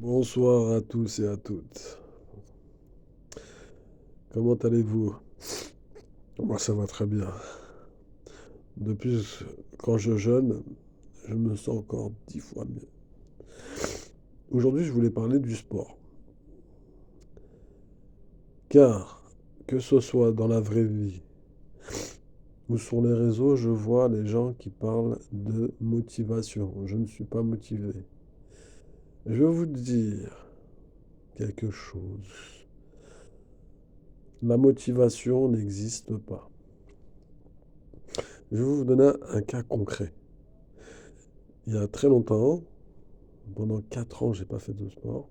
Bonsoir à tous et à toutes. Comment allez-vous? Moi, ça va très bien. Depuis quand je jeûne, je me sens encore 10 fois mieux. Aujourd'hui, je voulais parler du sport. Car, que ce soit dans la vraie vie ou sur les réseaux, je vois les gens qui parlent de motivation. Je ne suis pas motivé. Je vais vous dire quelque chose. La motivation n'existe pas. Je vais vous donner un cas concret. Il y a très longtemps, pendant 4 ans, j'ai pas fait de sport.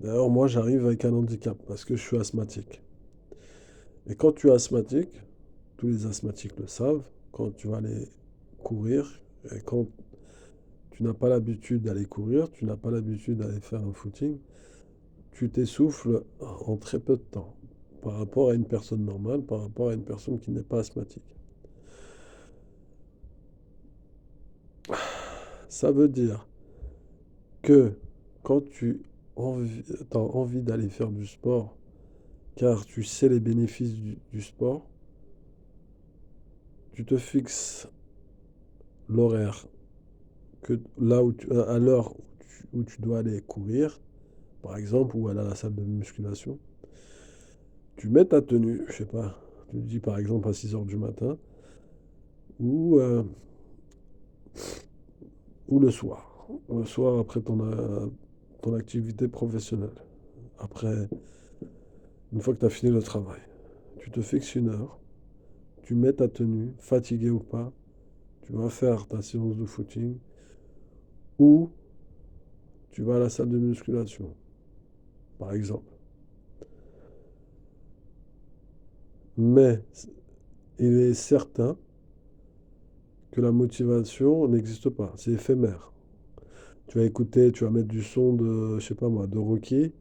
D'ailleurs, moi, j'arrive avec un handicap parce que je suis asthmatique. Et quand tu es asthmatique, tous les asthmatiques le savent, quand tu vas aller courir, et quand tu n'as pas l'habitude d'aller courir, tu n'as pas l'habitude d'aller faire un footing, tu t'essouffles en très peu de temps par rapport à une personne normale, par rapport à une personne qui n'est pas asthmatique. Ça veut dire que quand tu as envie d'aller faire du sport, car tu sais les bénéfices du sport, tu te fixes l'horaire que là où à l'heure où tu dois aller courir, par exemple, ou aller à la salle de musculation, tu mets ta tenue, je sais pas, tu te dis par exemple à 6 heures du matin, ou, euh, ou le soir après ton activité professionnelle, après, une fois que tu as fini le travail. Tu te fixes une heure, tu mets ta tenue, fatigué ou pas, tu vas faire ta séance de footing, ou tu vas à la salle de musculation, par exemple. Mais il est certain que la motivation n'existe pas, c'est éphémère. Tu vas écouter, tu vas mettre du son de, je sais pas moi, de Rocky,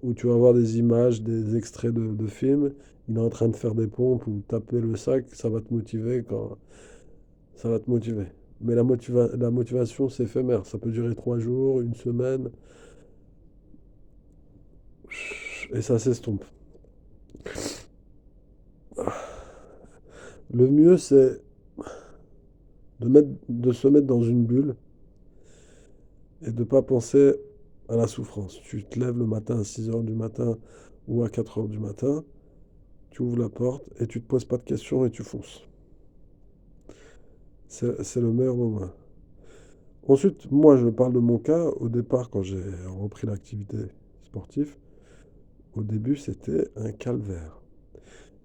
où tu vas voir des images, des extraits de films, il est en train de faire des pompes ou taper le sac, ça va te motiver quand ça va te motiver. Mais la motivation, c'est éphémère, ça peut durer 3 jours, une semaine, et ça s'estompe. Le mieux, c'est de se mettre dans une bulle et de ne pas penser à la souffrance. Tu te lèves le matin à 6 heures du matin ou à 4 heures du matin, tu ouvres la porte et tu te poses pas de questions et tu fonces. C'est le meilleur moment. Ensuite, moi, je parle de mon cas. Au départ, quand j'ai repris l'activité sportive, au début, c'était un calvaire.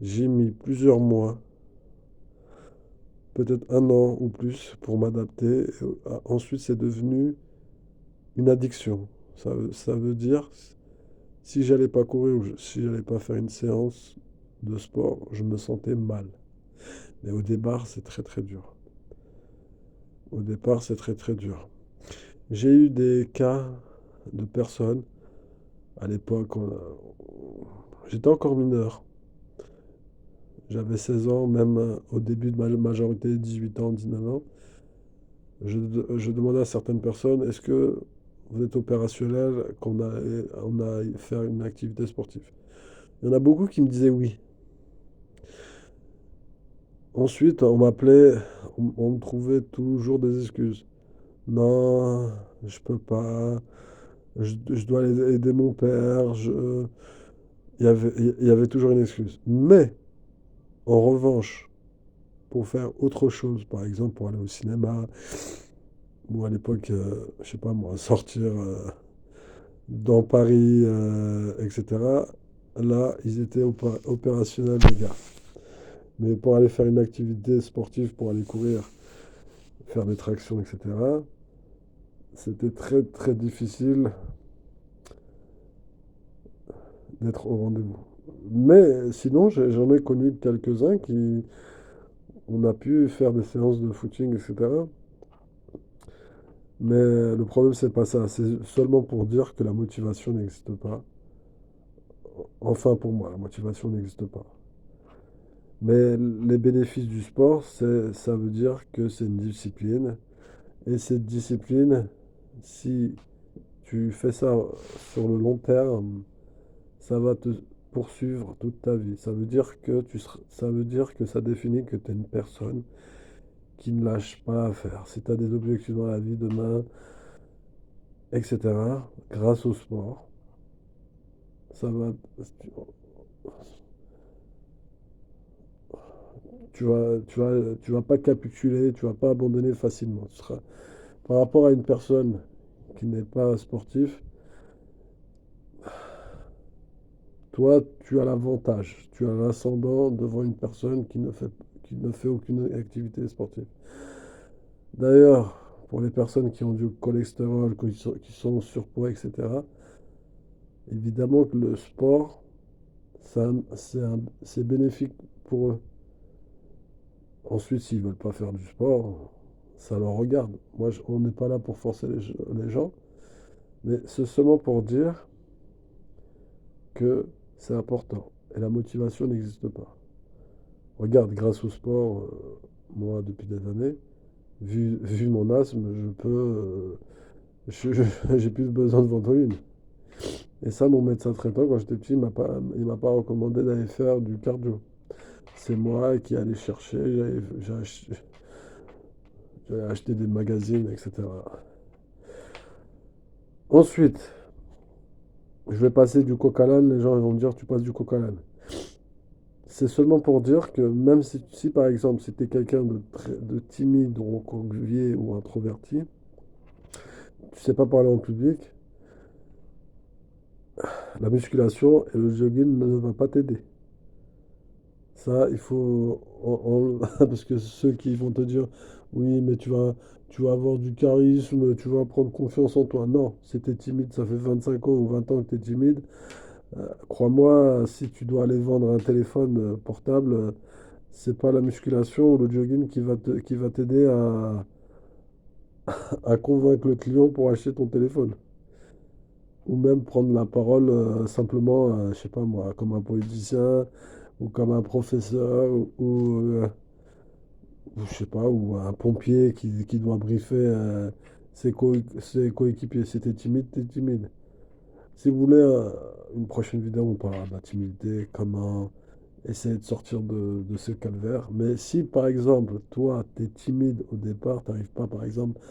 J'ai mis plusieurs mois, peut-être un an ou plus, pour m'adapter. Ensuite, c'est devenu une addiction. Ça veut dire, si j'allais pas courir ou si j'allais pas faire une séance de sport, je me sentais mal. Mais au départ, c'est très très dur. Au départ, c'est très très dur. J'ai eu des cas de personnes, à l'époque, j'étais encore mineur. J'avais 16 ans, même au début de ma majorité, 18 ans, 19 ans. Je demandais à certaines personnes, est-ce que vous êtes opérationnel qu'on on a faire une activité sportive? Il y en a beaucoup qui me disaient oui. Ensuite, on m'appelait, on me trouvait toujours des excuses. Non, je peux pas, je dois aider mon père. Il y avait toujours une excuse. Mais, en revanche, pour faire autre chose, par exemple pour aller au cinéma, ou à l'époque, je sais pas moi, sortir dans Paris, etc., là, ils étaient opérationnels, les gars. Mais pour aller faire une activité sportive, pour aller courir, faire des tractions, etc., c'était très très difficile d'être au rendez-vous. Mais sinon, j'en ai connu quelques-uns qui, on a pu faire des séances de footing, etc. Mais le problème, c'est pas ça. C'est seulement pour dire que la motivation n'existe pas. Enfin, pour moi, la motivation n'existe pas. Mais les bénéfices du sport, ça veut dire que c'est une discipline. Et cette discipline, si tu fais ça sur le long terme, ça va te poursuivre toute ta vie. Ça veut dire que ça veut dire que ça définit que tu es une personne qui ne lâche pas à faire. Si tu as des objectifs dans la vie demain, etc., grâce au sport, ça va, tu vas pas capituler, tu vas pas abandonner facilement. Par rapport à une personne qui n'est pas sportif, toi, tu as l'avantage, tu as l'ascendant devant une personne qui ne fait aucune activité sportive. D'ailleurs, pour les personnes qui ont du cholestérol, qui sont en surpoids, etc., évidemment que le sport, c'est bénéfique pour eux. Ensuite, s'ils veulent pas faire du sport, ça leur regarde. On n'est pas là pour forcer les gens, mais c'est seulement pour dire que c'est important. Et la motivation n'existe pas. Regarde, grâce au sport, moi, depuis des années, vu mon asthme, j'ai plus besoin de ventoline. Et ça, mon médecin traitant, quand j'étais petit, il m'a pas recommandé d'aller faire du cardio. C'est moi qui allais chercher, j'allais acheter des magazines, etc. Ensuite, je vais passer du coq à l'âne, les gens ils vont me dire tu passes du coq à l'âne. C'est seulement pour dire que même si par exemple si tu es quelqu'un de timide ou recroquevillé ou introverti, tu sais pas parler en public, la musculation et le jogging ne va pas t'aider. Ça, il faut. Parce que ceux qui vont te dire, oui, mais tu vas avoir du charisme, tu vas prendre confiance en toi. Non, si tu es timide, ça fait 25 ans ou 20 ans que tu es timide, crois-moi, si tu dois aller vendre un téléphone portable, c'est pas la musculation ou le jogging qui va t'aider à convaincre le client pour acheter ton téléphone. Ou même prendre la parole simplement, je sais pas moi, comme un politicien ou comme un professeur ou je sais pas, ou un pompier qui doit briefer ses coéquipiers. Si t'es timide, t'es timide. Si vous voulez une prochaine vidéo, on parlera de la timidité, comment essayer de sortir de ce calvaire. Mais si par exemple, toi, t'es timide au départ, t'arrives pas par exemple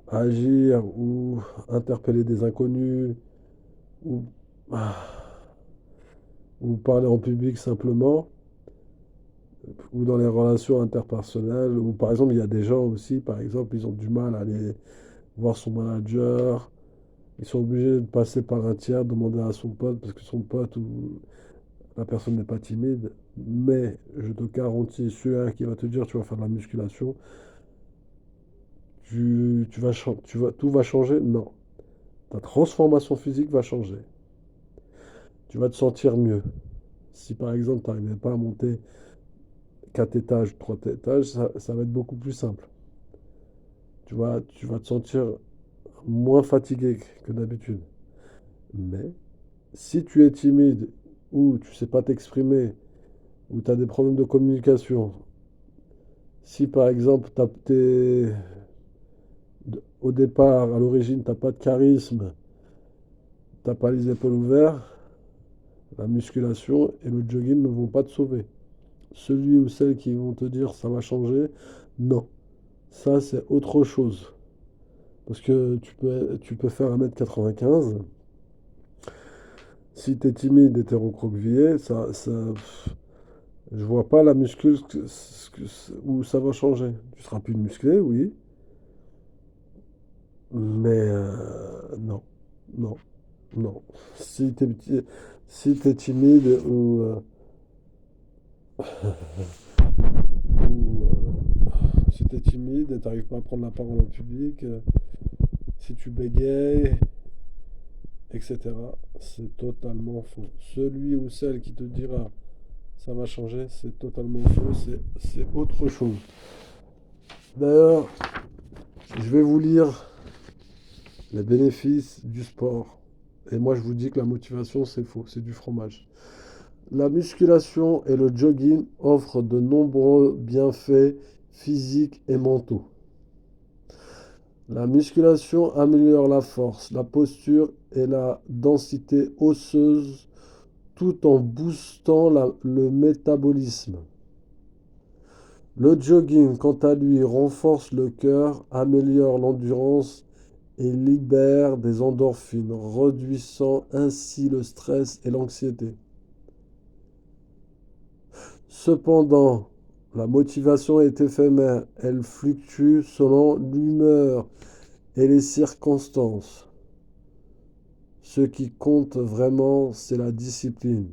à agir ou interpeller des inconnus ou, ah, ou parler en public simplement, ou dans les relations interpersonnelles, ou par exemple, il y a des gens aussi, par exemple, ils ont du mal à aller voir son manager, ils sont obligés de passer par un tiers, demander à son pote, parce que son pote ou la personne n'est pas timide, mais je te garantis, celui-là qui va te dire tu vas faire de la musculation, tout va changer? Non. Ta transformation physique va changer. Tu vas te sentir mieux. Si par exemple, tu n'arrivais pas à monter 4 étages, 3 étages, ça va être beaucoup plus simple. Tu vas te sentir moins fatigué que d'habitude. Mais si tu es timide ou tu sais pas t'exprimer ou tu as des problèmes de communication, si par exemple au départ, à l'origine, t'as pas de charisme, t'as pas les épaules ouvertes, la musculation et le jogging ne vont pas te sauver. Celui ou celle qui vont te dire ça va changer, non. Ça, c'est autre chose. Parce que tu peux faire 1m95. Si tu es timide et t'es recroquevillé, je vois pas la muscule où ça va changer. Tu seras plus musclé, oui, mais non, non, non. Si t'es petit- Si t'es timide si t'es timide et t'arrives pas à prendre la parole en public, si tu bégayes, etc., c'est totalement faux. Celui ou celle qui te dira ça va changer, c'est totalement faux, c'est autre chose. D'ailleurs, je vais vous lire les bénéfices du sport. Et moi, je vous dis que la motivation, c'est faux, c'est du fromage. La musculation et le jogging offrent de nombreux bienfaits physiques et mentaux. La musculation améliore la force, la posture et la densité osseuse tout en boostant le métabolisme. Le jogging, quant à lui, renforce le cœur, améliore l'endurance et libère des endorphines, réduisant ainsi le stress et l'anxiété. Cependant, la motivation est éphémère, elle fluctue selon l'humeur et les circonstances. Ce qui compte vraiment, c'est la discipline.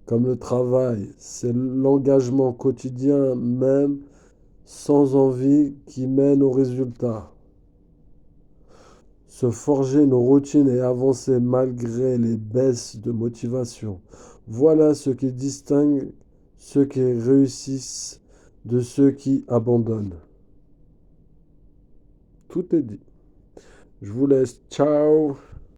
Comme le travail, c'est l'engagement quotidien même sans envie qui mène au résultat. Se forger nos routines et avancer malgré les baisses de motivation. Voilà ce qui distingue ceux qui réussissent de ceux qui abandonnent. Tout est dit. Je vous laisse. Ciao.